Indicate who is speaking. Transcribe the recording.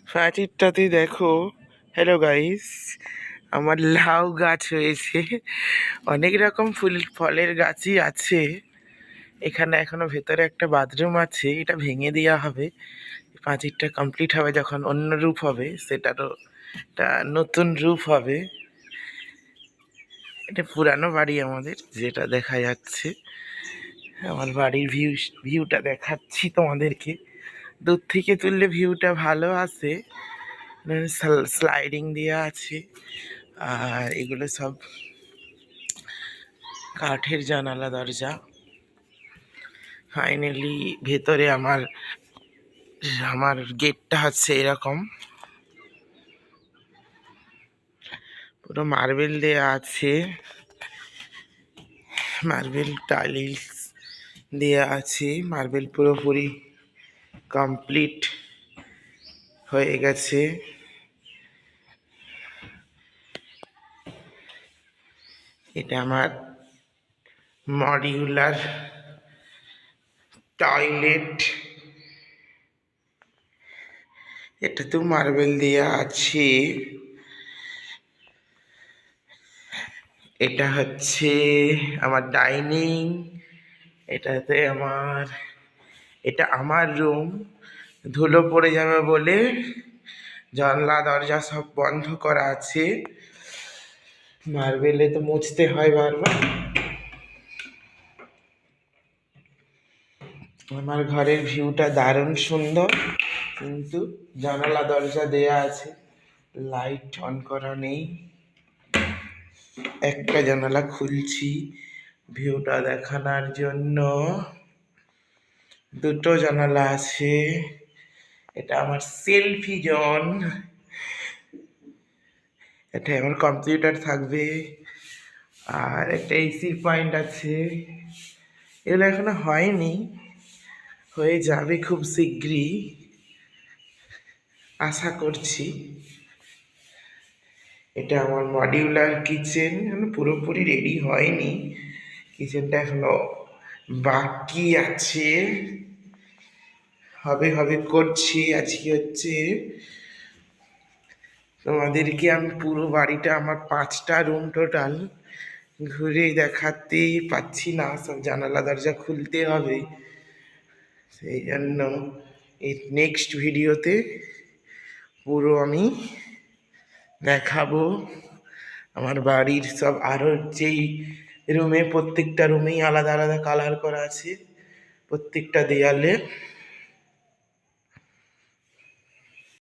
Speaker 1: প্রাচীরটাতে দেখো। Hello guys, আমার লাউ গাছ হয়েছে। অনেক রকম ফুল ফলের গাছই আছে। এখানে এখনো ভেতরে একটা বাথরুম আছে, এটা ভেঙে দেওয়া হবে। প্রাচীরটা কমপ্লিট হবে যখন, অন্য রূপ হবে, সেটারও একটা নতুন রূপ হবে। এটা পুরানো বাড়ি আমাদের, যেটা দেখা যাচ্ছে। আমার বাড়ির ভিউটা দেখাচ্ছি তোমাদেরকে। দূর থেকে তুললে ভিউটা ভালো আসে। স্লাইডিং দেওয়া আছে, আর এগুলো সব কাঠের জানালা দরজা। ফাইনালি ভেতরে আমার আমার গেটটা হচ্ছে এরকম, পুরো মার্বেল দেয়া আছে, মার্বেল টাইলস দেয়া আছে, মার্বেল পুরোপুরি কমপ্লিট হয়ে গেছে। এটা আমার মডিউলার টয়লেট, এটাতেও মার্বেল দেয়া আছে। এটা হচ্ছে আমার ডাইনিং, এটাতে এটা আমার রুম। ধুলো পড়ে যাবে বলে জানলা দরজা সব বন্ধ করা আছে। মার্বেলে তো মুছতে হয় বারবার। আমার ঘরের ভিউটা দারুণ সুন্দর, কিন্তু জানালা দরজা দেয়া আছে, লাইট অন করা নেই। একটা জানালা খুলছি ভিউটা দেখানোর জন্য, দুটো জানালা আছে। এটা আমার সেলফি জোন, এটা আমার কম্পিউটার থাকবে, আর একটা এসি পয়েন্ট আছে। এগুলো এখনো হয়নি, হয়ে যাবে খুব শীঘ্রই আশা করছি। এটা আমার মডিউলার কিচেন, পুরোপুরি রেডি হয়নি, কিচেনটা এখনো বাকি আছে, হবে হবে করছি। আজকে হচ্ছে তোমাদেরকে আমি পুরো বাড়িটা, আমার 5টা রুম টোটাল ঘুরে দেখাতে পাচ্ছি না, সব জানালা দরজা খুলতে হবে। সেই জন্য এই নেক্সট ভিডিওতে পুরো আমি দেখাবো আমার বাড়ির সব। আরও যেই রুমে, প্রত্যেকটা রুমেই আলাদা আলাদা কালার করা আছে, প্রত্যেকটা দেয়ালে।